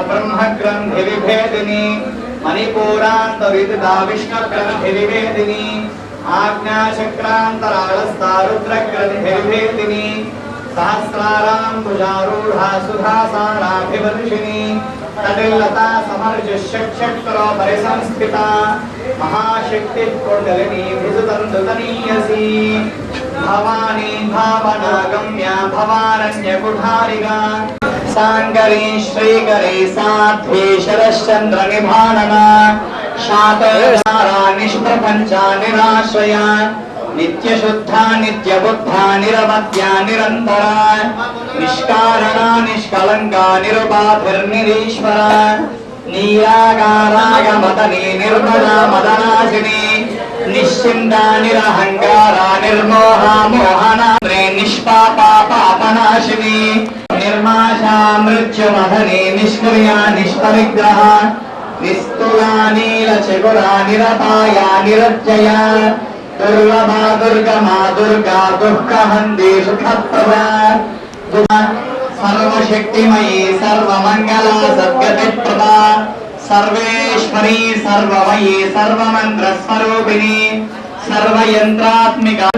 ब्रह्मग्रंथि विभेदिनी मणिपूरांत विदिता विष्णुग्रंथि विभेदिनी आज्ञाचक्रांतरालस्ता रुद्रग्रंथि विभेदिनी सहस्रारां भुजारूढ़ा सुधासाराभिवर्षिणी तटिल्लता समर्जुषक्षक्रो परिसंस्थिता महाशक्ति कुंडलिनी भिजुतंदुतनीयसी भवानी भावनागम्या भवारण्यकुठारिका सांगरी श्रीकरी साध्वी शरश्चंद्र निभानना शातनारा निष्प्रपंचा निराश्रया नित्य शुद्धा नित्य बुद्धा निरवध्या निरंतरा निष्कारणा निष्कलंका निरुपाधिर्निरीश्वरा नीरागारागमदनी निर्मला मदनासिनी निश्चिन्ता निरहंकारा निर्मोहा मोहना निष्पापा पापनाशिनी निर्माशा मृत्युमहनी निष्क्रिया निष्परिग्रह निस्तुला नीलचकुरा निरपाया निरज्जया दुर्लभा दुर्गमा दुर्गा दुःखहन्दी सुखप्रदा सर्वशक्तिमयी सर्वमंगला सद्गतिप्रदा सर्वेश्वरी सर्वमयी सर्वमन्त्रस्वरूपिणी सर्वयंत्रात्मिका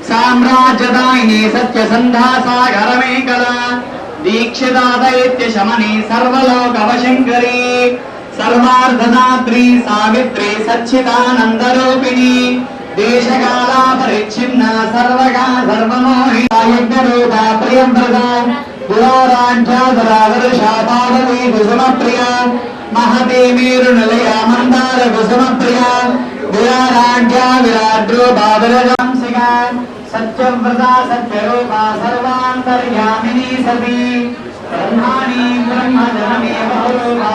साम्राज्यदायिनी सत्यसंधा सागरमेकला दीक्षिता दैत्य शमनी सर्वलोकवशंकरी सर्वार्धदात्री सावित्री सच्चिदानंदरूपिणी देशकाला परिच्छिन्ना सर्वगा सर्वमोहिता यज्ञरूपा प्रियव्रता दुराराढ्याधरावर्षा पार्वती कुसुमप्रिया महती मेरुनिलया मंदार कुसुमप्रिया दुराराढ्या विराड्रूपा विरजांसिका सत्यव्रता सत्यरूपा सर्वान्तर्यामिनी सती ब्रह्माणी ब्रह्मजननी बहुरूपा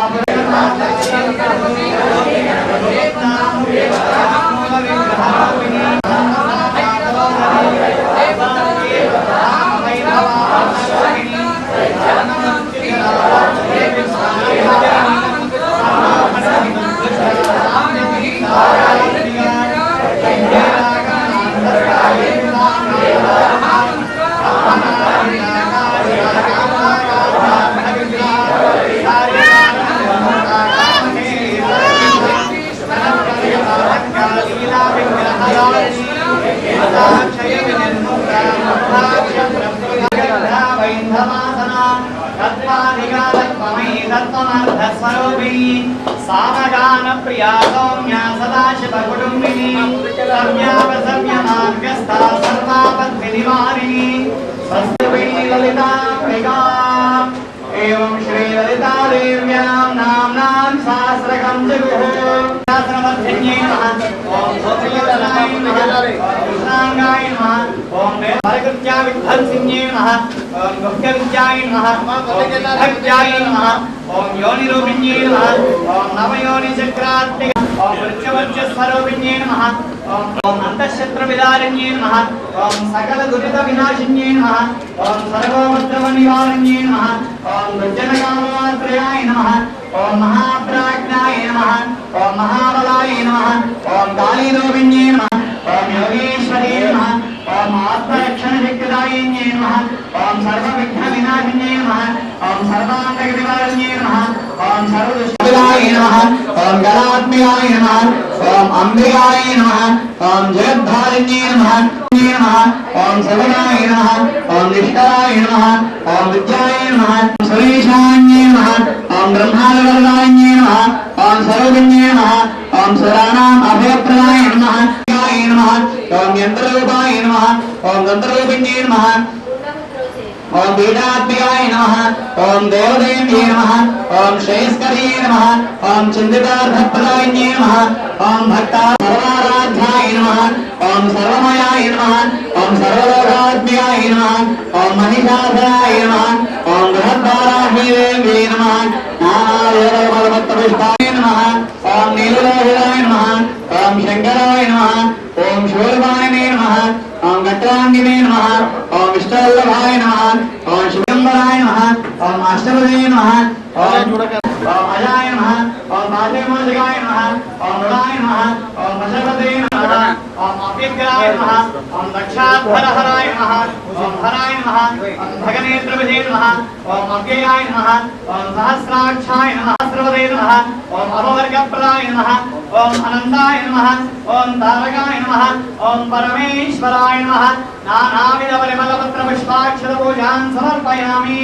सामगान प्रिया सौम्या सदाशिव कुटुंबिनी सव्यावसव्य मार्गस्था सर्वापद्भि निवारिणी स्वस्ति ललिताम्बिका एवं श्री ललिता देव्यां नाम्नां सहस्रकं जगुः शास्त्रमध्यन्ये नमः ओम भोजयतनाय नमः कृष्णांगाय नमः ओम वेदवर्गत्या विध्वंसिन्ये नमः ओम गुह्यविद्याय नमः ओम भक्त्याय नमः ओम योनिरूपिण्ये नमः ओम नवयोनिचक्रात्मिक ओम वृक्षवज्रस्वरूपिण्ये नमः ओम अंतःशत्रुविदारिण्ये नमः ओम सकलदुरितविनाशिन्ये नमः ओम सर्वोपद्रवनिवारिण्ये नमः ओम दुर्जनकामोत्त्रयाय नमः ओम महाप्राज्ञाय नमः ओम महाबलाय नमः ओम कालीरूपिण्ये नमः ओम योगेश्वरी नमः ओम आत्मरक्षणशक्तिदाय सर्वकार्यज्ञे नमः ओम सर्वविघ्नविनाशिन्ये नमः ओम सर्वान्तगतिवारिण्ये नमः ओम सर्वदुष्टविदाय नमः ओम गणात्मयाय नमः ओम अंबिकाय नमः ओम जगद्धारिण्ये नमः ओम सर्वदाय नमः ओम निष्कराय नमः ओम विद्याय नमः सुरेशान्ये नमः ओम ब्रह्मावरदान्ये नमः ओम सर्वज्ञे नमः ओम सुराणाम् अभयप्रदाय नमः ओम यंत्ररूपाय नमः ओम तंत्ररूपिण्ये नमः ओम बीडात्मयाय नमः ओम देवदेव्ये नमः ओम श्रेयस्कर्ये नमः ओम चिन्तितार्थप्रदायिन्ये नमः ओम भक्ताराध्याय नमः ओम सर्वमयाय नमः ओम सर्वलोकात्मयाय नमः ओम महिषासुराय नमः ओम बृहद्वाराह्ये नमः नानादेवभक्तपुष्पाय नमः ओम नीललोहिताय नमः ओम शंकराय नमः ओम शूलपाणिने नमः ओम गट्टांगिने नमः ओम विष्णुवल्लभाय नमः ओम शिवंबराय नमः ओम अष्टपदये नमः ओम अजाय नमः ओम बालेमोदकाय नमः ओम रुणाय नमः ओम पशुपतये नमः ओम अभ्यग्राय नमः ओम दक्षाधरहराय नमः ओम हराय नमः ओम भगनेत्रविजये नमः ओम अव्ययाय नमः ओम सहस्राक्षाय नमः सहस्रपदये नमः ओम अभवर्गप्रदाय नमः ओम अनंताय नमः ओम तारकाय नमः ओम परमेश्वराय नमः नानाविध परिमलपत्र पुष्पाक्षत पूजां समर्पयामि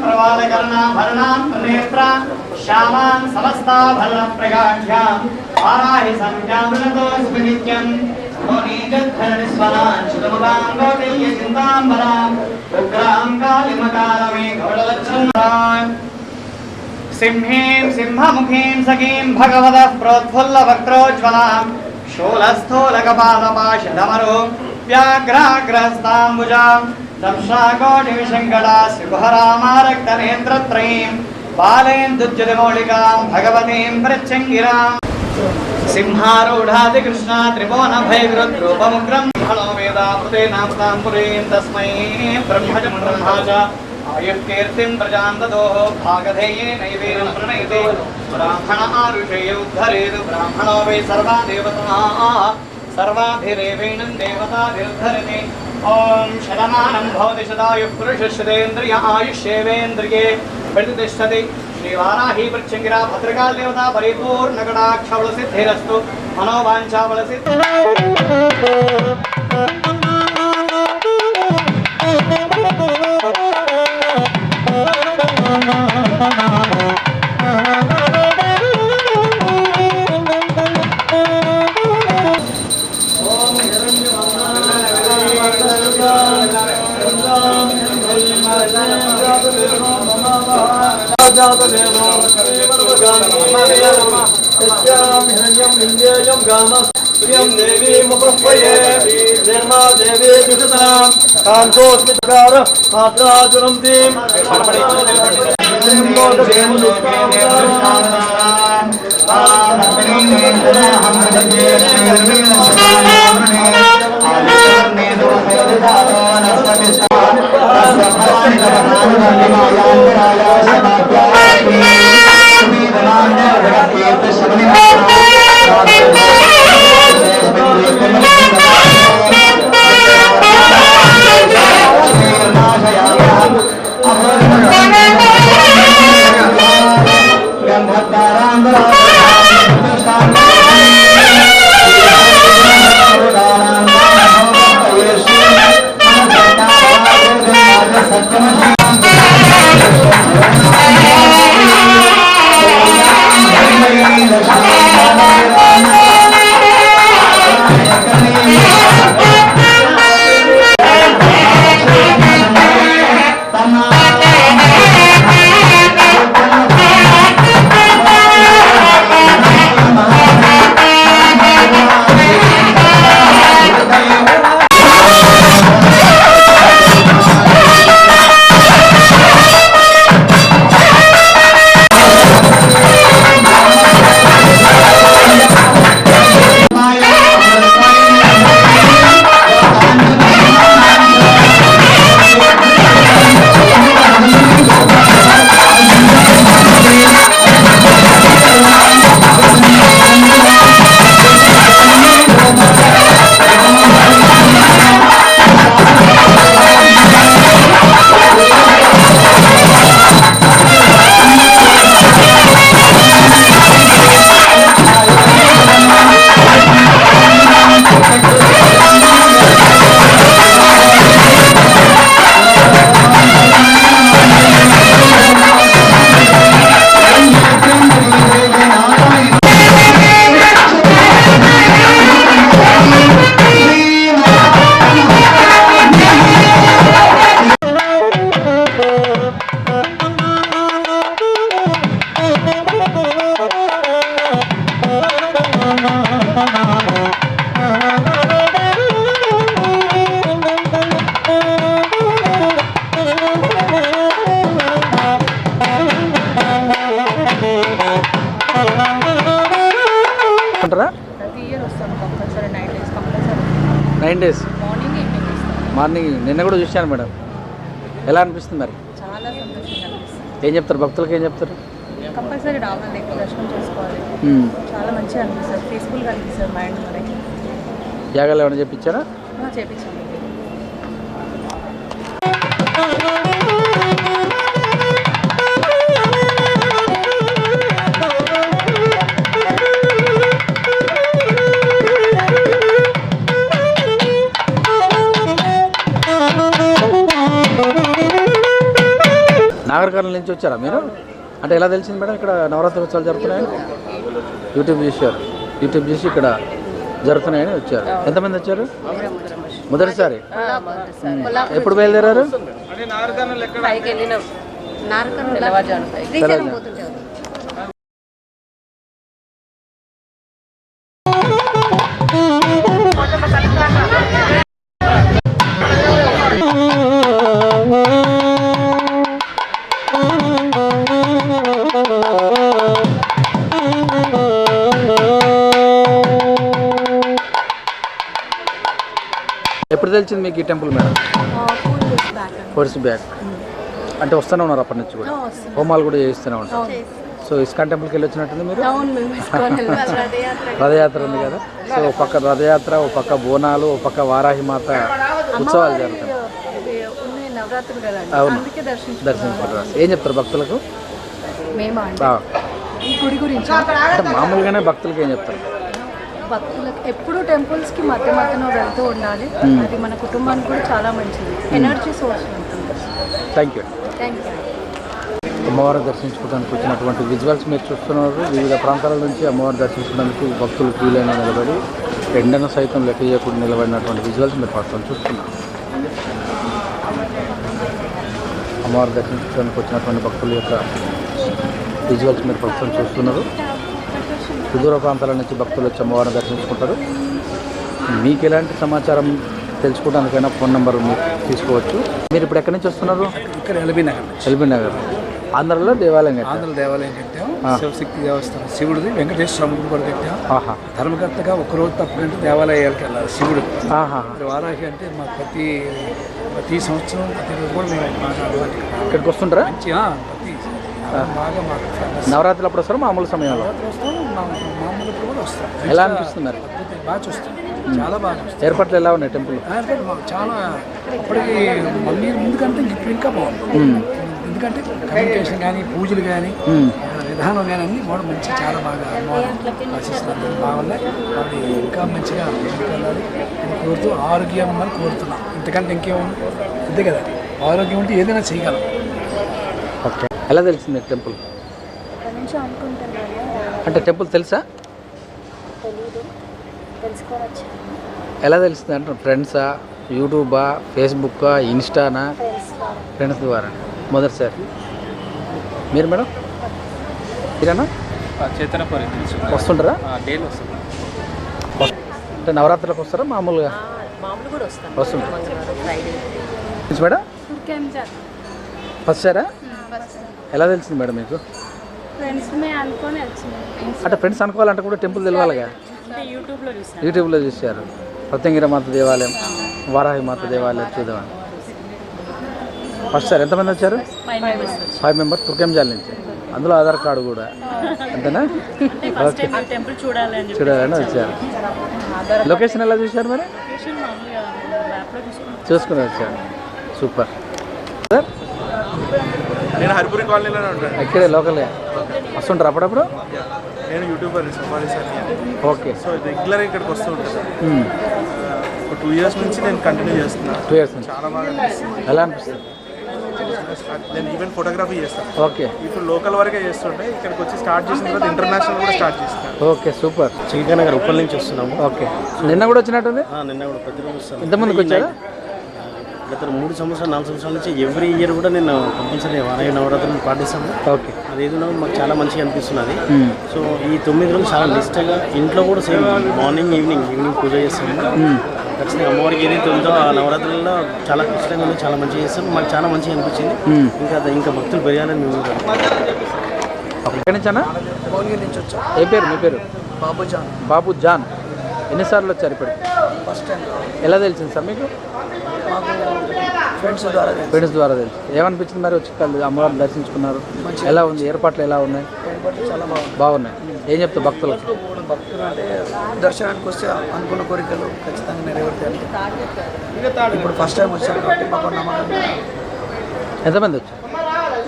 प्रवालकर्णाभरणां नेत्रा श्यामां समस्ताभरणप्रकाढ्यां वाराहि संज्ञामृतोऽस्मि नित्यं मुनिजद्धरणिस्वनां शुतमुदां कौटिल्यचिन्ताम्बरां उग्रां कालिमकालमेघवलच्छन्नां सिंहीं सिंहमुखीं सखीं भगवतः प्रोत्फुल्लवक्त्रोज्ज्वलां शूलस्थूलकपालपाशधमरो व्याघ्राग्रहस्ताम्बुजां दंशाकोटिविशङ्कटा सिंहरामारक्तनेत्रत्रयीं बालेन्दुज्जलिमौलिकां भगवतीं प्रत्यङ्गिरां सिंहारूढादिकृष्णा त्रिभुवनभयविरुद्रूपमुग्रं हलो वेदामृते नामतां पुरीं तस्मै ब्रह्मज ब्रह्मा च आयुर्कीर्तिं प्रजां ददोः भागधेये नैवेन प्रणयते ब्राह्मण आरुषे उद्धरेत् ब्राह्मणो वै सर्वा देवताः सर्वाभिरेवेणं देवताभिर्धरति ओम शतमानं भवति शतायुः पुरुषश्शतेन्द्रिय आयुष्येवेन्द्रिये प्रतिष्ठति श्रीवाराही प्रत्यङ्गिरा भद्रकाल देवता परिपूर्णकटाक्षबलसिद्धिरस्तु मनोवाञ्छाबलसिद्धिः అంటారా? ప్రతి ఇయర్ వస్తాను compulsory 9 days compulsory 9 days morning evening వస్తాను. మార్నింగ్. నిన్న కూడా చూశాను మేడం. ఎలా అనిపిస్తుంది మరి? చాలా సంతోషంగా అనిపిస్తుంది. ఏం చెప్తారు భక్తులకి? ఏం చెప్తారు? కంపల్సరీ రావాలి, దర్శనం చేసుకోవాలి. చాలా మంచిగా అనిపిస్తుంది, పీస్ఫుల్గా అనిపిస్తుంది మైండ్ మనకి. యాగాలు ఏమైనా చెప్పించారా? చేపించాము. నాగర్ కర్నూలు నుంచి వచ్చారా మీరు? అంటే ఎలా తెలిసింది మేడం ఇక్కడ నవరాత్రి ఉత్సవాలు జరుగుతున్నాయని? యూట్యూబ్ చూశారు. యూట్యూబ్ చూసి ఇక్కడ జరుగుతున్నాయని వచ్చారు. ఎంతమంది వచ్చారు? మొదటిసారి. ఎప్పుడు బయలుదేరారు? ఎప్పుడు తెలిసింది మీకు ఈ టెంపుల్ మేడం? 4 years back. అంటే వస్తూనే ఉన్నారు అప్పటి నుంచి కూడా? హోమాలు కూడా చేయిస్తూనే ఉంటారు. సో ఇస్కాన్ టెంపుల్కి వెళ్ళి వచ్చినట్టుంది మీరు? రథయాత్ర ఉంది కదా. సో ఒక పక్క రథయాత్ర, ఒక పక్క బోనాలు, ఒక పక్క వారాహిమాత ఉత్సవాలు జరుగుతాయి. అవును, దర్శించుకుంటారు. ఏం చెప్తారు భక్తులకు? అంటే మామూలుగానే భక్తులకి ఏం చెప్తారు? భక్తులకు ఎప్పుడు టెంపుల్స్కి మధ్య మధ్యలో వెళ్తూ ఉండాలి. అది మన కుటుంబానికి కూడా చాలా మంచిది, ఎనర్జీ సోర్స్ ఉంటుంది. Thank you. Thank you. అమ్మవారిని దర్శించుకోవడానికి వచ్చినటువంటి విజువల్స్ మీరు చూస్తున్నారు. వివిధ ప్రాంతాల నుంచి అమ్మవారిని దర్శించుకోవడానికి భక్తులు క్యూలైన నిలబడి ఎండను సైతం లెక్క చేయకుండా నిలబడినటువంటి విజువల్స్ మీరు ప్రస్తుతం చూస్తున్నారు. అమ్మవారిని దర్శించుకోవడానికి వచ్చినటువంటి భక్తుల యొక్క విజువల్స్ మీరు ప్రస్తుతం చూస్తున్నారు. సుదూర ప్రాంతాల నుంచి భక్తులు వచ్చి అమ్మవారిని దర్శించుకుంటారు. మీకు ఎలాంటి సమాచారం తెలుసుకోవడానికైనా ఫోన్ నెంబర్ మీరు తీసుకోవచ్చు. మీరు ఇప్పుడు ఎక్కడి నుంచి వస్తున్నారు? ఇక్కడ ఎల్బీ నగర్. ఎల్బీ నగర్. ఆంధ్రలో దేవాలయం. ఆంధ్ర దేవాలయం కట్టాం. శివశక్తి దేవస్థానం, శివుడిది. వెంకటేశ్వర స్వామిని కూడా కట్టాం. ధర్మకర్తగా ఒకరోజు తప్పకంటే దేవాలయాలకు వెళ్ళాలి శివుడు. వారాహి అంటే మాకు ప్రతి సంవత్సరం ప్రతిరోజు కూడా మేము బాగా అలవాటు. ఇక్కడికి వస్తుంటారా? ప్రతి బాగా మాకు నవరాత్రులు అప్పుడు వస్తారా? మామూలు సమయంలో వస్తాం. మామూలు కూడా వస్తాం. ఎలా అనిపిస్తున్నారు? బాగా చూస్తాం, చాలా బాగా చూస్తాం. ఏర్పాట్లు ఎలా ఉన్నాయి టెంపుల్? ఏర్పాటు మాకు చాలా అప్పటికి 1 year ముందు కంటే ఇప్పుడు ఇంకా బాగుంది. ఎందుకంటే కమ్యూనికేషన్ కానీ, పూజలు కానీ, విధానం కానీ అన్నీ కూడా మంచి, చాలా బాగా ఆశిస్తున్నారు. బాగున్నాయి. అది ఇంకా మంచిగా వెళ్ళాలి అని కోరుతూ ఆరోగ్యం ఉందని కోరుతున్నాం. ఇంతకంటే ఇంకేముంది? అంతే కదా, ఆరోగ్యం ఉంటే ఏదైనా చేయగలం. ఓకే. ఎలా తెలిసింది టెంపుల్? అంటే టెంపుల్ తెలుసా? ఎలా తెలిసింది అంటే ఫ్రెండ్సా, యూట్యూబా, ఫేస్బుక్కా, ఇన్స్టానా? ఫ్రెండ్స్ ద్వారా. మొదటిసారి. మీరు మేడం? మీరేనా? చేతనపల్లి వస్తుంటారా? డైలీ వస్తుంది. అంటే నవరాత్రులకు వస్తారా? మామూలుగా వస్తుంటారా మేడం? ఫస్ట్ సారా? ఎలా తెలిసింది మేడం మీకు? అంటే ఫ్రెండ్స్ అనుకోవాలంటే కూడా టెంపుల్ తెలవాలిగా. యూట్యూబ్లో చూశారు. ప్రత్యంగిర మాత దేవాలయం, వారాహి మాత దేవాలయం చూద్దామని. ఫస్ట్ సార్ ఎంతమంది వచ్చారు? 5 members తుర్కెంజాల్ నుంచి. అందులో ఆధార్ కార్డు కూడా అంతేనా? ఓకే, చూడాలని వచ్చారు. లొకేషన్ ఎలా చూశారు మరి? చూసుకుని వచ్చారు. Super sir. నేను హరిపురి కాలనీలోనే ఉంటాను. ఇక్కడే లోకల్గా వస్తుంటారు అప్పుడప్పుడు? నేను YouTuber safari sir. Okay. So రెగ్యులర్గా ఇక్కడికి వస్తూ ఉంటాను. ఒక 2 years నుంచి నేను కంటిన్యూ చేస్తున్నాను. 2 years నుంచి. చాలా బాగా అనిపిస్తుంది. ఎలా అనిపిస్తుంది? నేను ఈవెంట్ ఫోటోగ్రఫీ చేస్తాను. ఓకే. ఇప్పుడు లోకల్ వరకే చేస్తుంటే ఇక్కడికి వచ్చి స్టార్ట్ చేసిన తర్వాత ఇంటర్నేషనల్ కూడా స్టార్ట్ చేస్తాను. Okay, super. చిల్కా నగర్ ఉప్పల్ నుంచి వస్తున్నాము. ఓకే. నిన్న కూడా వచ్చినట్టుంది? నిన్న కూడా ప్రతిరోజు వస్తాను. ఇంతమందికి వచ్చారా? గత 3 సంవత్సరాలు 4 సంవత్సరాల నుంచి ఎవ్రీ ఇయర్ కూడా నేను కంపల్సరీ వారాహి నవరాత్రులను పాటిస్తాము. ఓకే. అది ఏదో మాకు చాలా మంచిగా అనిపిస్తున్నది. సో ఈ 9 రోజులు చాలా నిష్టగా ఇంట్లో కూడా సేమ్ మార్నింగ్ ఈవినింగ్ పూజ చేస్తాము. ఖచ్చితంగా అమ్మవారికి ఏదైతే ఉందో ఆ నవరాత్రులలో చాలా ఖచ్చితంగా ఉంది, చాలా మంచిగా చేస్తాము. మాకు చాలా మంచిగా అనిపించింది. ఇంకా భక్తులు పెరగాలని మేము ఎక్కడి నుంచన్నా? భువనగిరి నుంచి వచ్చాం. ఏ పేరు మీ పేరు? బాబుజాన్. బాబు జాన్. ఎన్నిసార్లు వచ్చారు ఇప్పుడు? First time. ఎలా తెలిసింది సార్ మీకు? మాకు ఫ్రెండ్స్ ద్వారా తెలుసు. ఫ్రెండ్స్ ద్వారా తెలుసు. ఏమనిపించింది మరి వచ్చి అమ్మవారిని దర్శించుకున్నారు? ఎలా ఉంది? ఏర్పాట్లు ఎలా ఉన్నాయి? ఏర్పాట్లు చాలా బాగుంది. బాగున్నాయి. ఏం చెప్తావు భక్తులకు? భక్తులు అంటే దర్శనానికి వస్తే అనుకున్న కోరికలు ఖచ్చితంగా నెరవేరుతాయి. ఇప్పుడు ఫస్ట్ టైం వచ్చాను కాబట్టి మాకు నమ్మకం. ఎంతమంది వచ్చారు?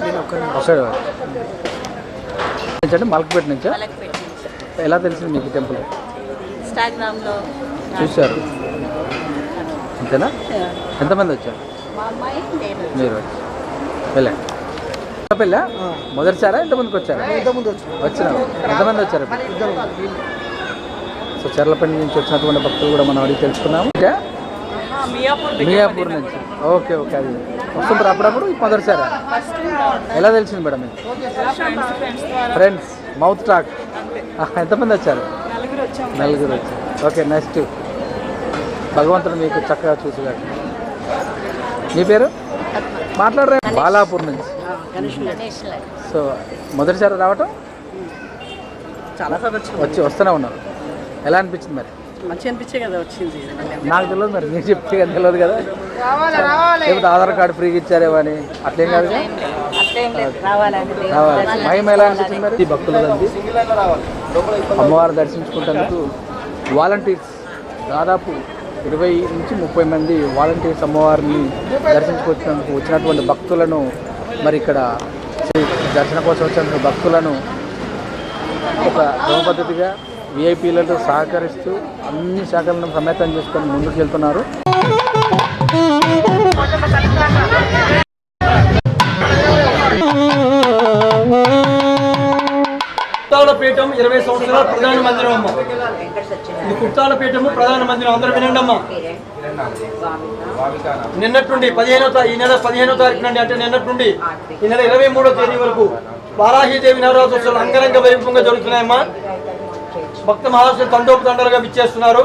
నేను ఒక్కరిని. ఒకసారి అంటే మలక్పేట నుంచా? ఎలా తెలిసింది మీకు టెంపుల్? ఇన్స్టాగ్రామ్లో చూశారు అంతేనా? ఎంతమంది వచ్చారు? మా అమ్మాయి నేను మీరు వెళ్ళండి. పెళ్ళా మొదటిసారా? ఎంతమందికి వచ్చారా? ఇంతకుముందు వచ్చాను. వచ్చినారు. ఎంతమంది వచ్చారు? సో చర్లపల్లి నుంచి వచ్చినటువంటి భక్తులు కూడా మనం అడిగి తెలుసుకున్నాము. మియాపూర్ నుంచి. Okay okay. అది వస్తుంటారు అప్పుడప్పుడు? మొదటిసారా? ఎలా తెలిసింది మేడం మీకు? Friends mouth talk. ఎంతమంది వచ్చారు? నలుగురు వచ్చారు. ఓకే నెక్స్ట్ భగవంతుడు మీకు చక్కగా చూసుగాడు. మీ పేరు? మాట్లాడరే. బాలాపూర్ నుంచి. గణేష్ సో మొదటిసారి రావటం? చాలాసార్లు వస్తూనే ఉన్నారు. ఎలా అనిపించింది మరి? మంచి అనిపించే కదా వచ్చింది. నాకు తెలియదు మరి, మీరు చెప్తే కదా తెలియదు కదా. లేకపోతే ఆధార్ కార్డు ఫ్రీగా ఇచ్చారేమో అని అట్లేం కాదు. రావాలి. మహిమ ఎలా అనిపించింది మరి? ఈ భక్తులదండి అమ్మవారు దర్శించుకుంటేందుకు వాలంటీర్స్ దాదాపు 20 నుంచి 30 మంది వాలంటీర్స్ అమ్మవారిని దర్శించుకొచ్చినందుకు వచ్చినటువంటి భక్తులను మరి ఇక్కడ దర్శన కోసం వచ్చిన భక్తులను ఒక క్రమ పద్ధతిగా విఐపీలతో సహకరిస్తూ అన్ని శాఖలను సమేతం చేసుకొని ముందుకు వెళ్తున్నారు. కుట్టాలపీఠం 20 సంవత్సరాల ప్రధాన మందిరం అమ్మ. ఇది కుట్టాలపీఠము ప్రధాన మందిరం. అందరూ వినండి అమ్మ. నిన్నటి నుండి ఈ నెల 15వ తారీఖు నుండి అంటే నిన్నటి నుండి ఈ నెల 23వ తేదీ వరకు వారాహీదేవి నవరాత్రోత్సవాలు అంగరంగ వైభవంగా జరుగుతున్నాయమ్మా. భక్త మహాశయులు తండోపతండాలుగా విచ్చేస్తున్నారు.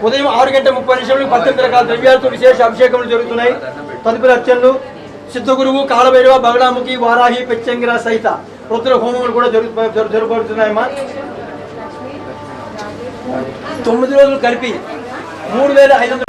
ఉదయం 6:30 18 రకాల ద్రవ్యాలతో విశేష అభిషేకములు జరుగుతున్నాయి. తదుపరి అర్చనలు సిద్ధగురువు, కాలభైరవ, బగడాముఖి, వారాహి, పెచ్చంగిర సహిత రుద్ర హోమములు కూడా జరగబడుతున్నాయమ్మా. 9 రోజులు కలిపి 3500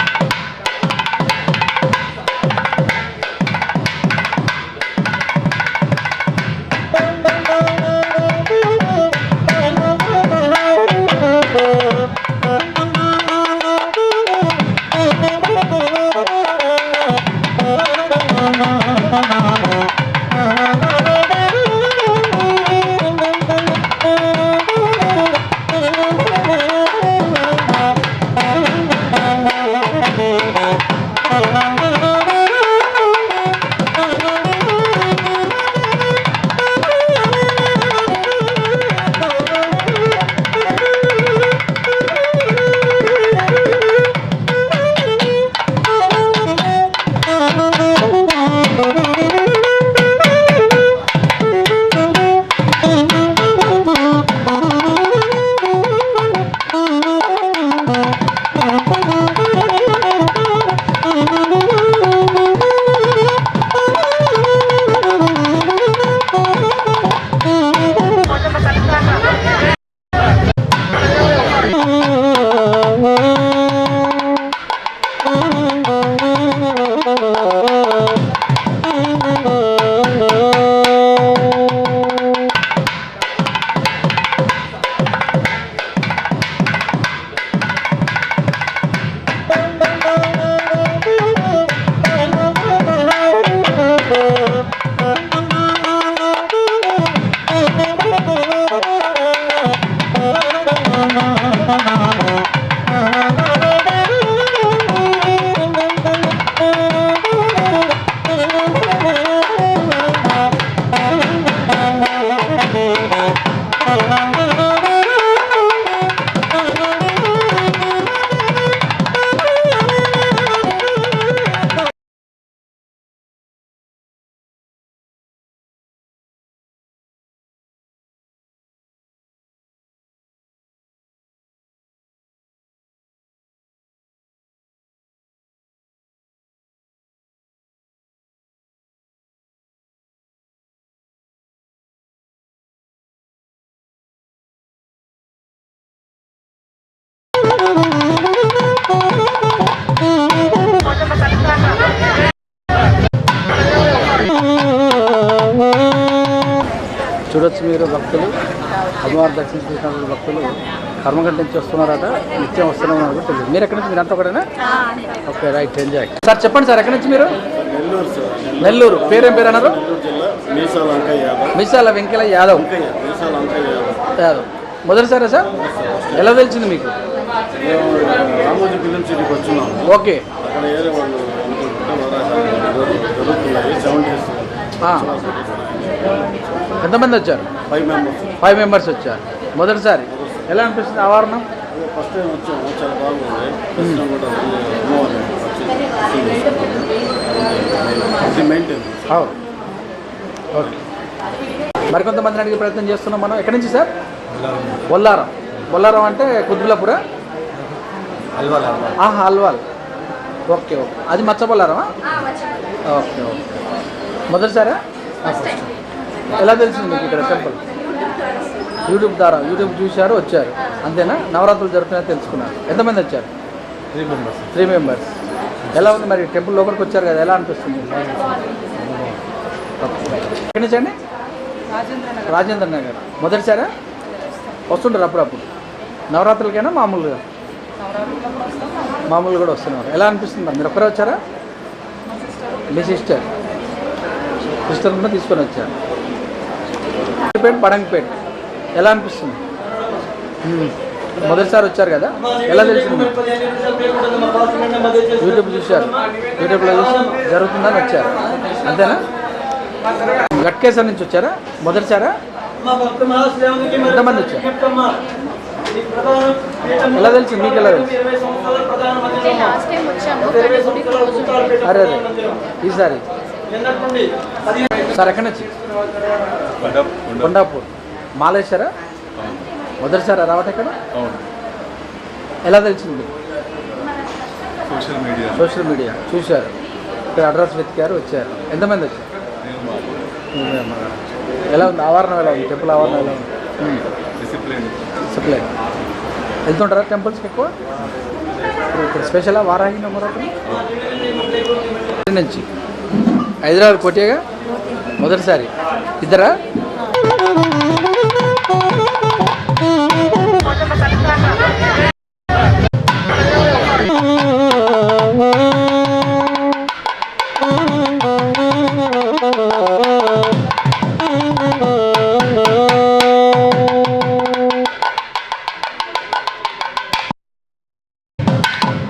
చూడొచ్చు మీరు భక్తులు అమ్మవారి దర్శించుకున్న భక్తులు కర్మగంట నుంచి వస్తున్నారట, నిత్యం వస్తున్నారని కూడా తెలియదు. మీరు ఎక్కడి నుంచి? మీరు అంతా ఒకటేనా? Okay, right, enjoy. సార్ చెప్పండి సార్, ఎక్కడి నుంచి మీరు? నెల్లూరు సార్. నెల్లూరు. పేరేం పేరు అన్నారు? నెల్లూరు జిల్లా మీసాల అంకయ్య యాదవ్. మీసాల వెంకయ్య యాదవ్. మీసాల అంకయ్య యాదవ్. మొదటిసారా సార్? ఎలా తెలిసింది మీకు? రామోజీ ఫిలిం సిటీకి వచ్చినాము. ఓకే. అక్కడ ఏరే వాళ్ళు జరుగుతున్నాయి 7 days. ఎంతమంది వచ్చారు? 5 members. 5 members వచ్చారు. మొదటిసారి ఎలా అనిపిస్తుంది ఆవరణం? ఫస్ట్ టైం వచ్చాము, చాలా బాగుంది. దర్శనం కూడా మెయింటైన్. ఓకే. మరికొంతమందిని అడిగే ప్రయత్నం చేస్తున్నాం మనం. ఎక్కడి నుంచి సార్? బొల్లారం. బొల్లారం అంటే కుద్బులాపురా? అల్వాల్. Okay okay. అది మచ్చ బొల్లారమా? Okay okay. మొదటిసారా? ఎలా తెలిసింది మీకు ఇక్కడ టెంపుల్? యూట్యూబ్ ద్వారా. యూట్యూబ్ చూశారు, వచ్చారు, అంతేనా? నవరాత్రులు జరుగుతున్నాయని తెలుసుకున్నారు. ఎంతమంది వచ్చారు? 3 members. ఎలా ఉంది మరి? టెంపుల్ లోపలికి వచ్చారు కదా, ఎలా అనిపిస్తుంది? ఎక్కడి నుంచి అండి? రాజేంద్ర నగర్. మొదటిసారా? వస్తుంటారు అప్పుడప్పుడు? నవరాత్రులకైనా మామూలుగా? మామూలు కూడా వస్తున్నారు. ఎలా అనిపిస్తుంది? మీరు ఒక్కరే వచ్చారా? మీ సిస్టర్ కూడా తీసుకొని వచ్చారు. పడంగపేట. ఎలా అనిపిస్తుంది? మొదటిసారి వచ్చారు కదా, ఎలా తెలిసింది? యూట్యూబ్ చూశారు, యూట్యూబ్లో చూసి జరుగుతుందని వచ్చారు, అంతేనా? గట్కేశ్వర నుంచి వచ్చారా? మొదటిసారా? ఎంతమంది వచ్చారు? ఎలా తెలిసింది మీకు? ఎలా తెలిసింది? అరే అరే, ఈసారి సార్ ఎక్కడి నుంచి? కొండాపూర్. మాలేశ్వరా? మొదటిసారా రావటం ఇక్కడ? ఎలా తెలిసింది? సోషల్ మీడియా చూశారు, ఇక్కడ అడ్రస్ వెతికారు, వచ్చారు. ఎంతమంది వచ్చారు? ఎలా ఉంది ఆవరణం? ఎలా ఉంది టెంపుల్ ఆవరణం? ఎలా ఉంది? డిసిప్లైన్. వెళ్తుంటారా టెంపుల్స్కి ఎక్కువ? ఇప్పుడు స్పెషలా వారాహి నవరాత్రి నుంచి హైదరాబాద్ కోటిగా మొదటిసారి. ఇద్దరా?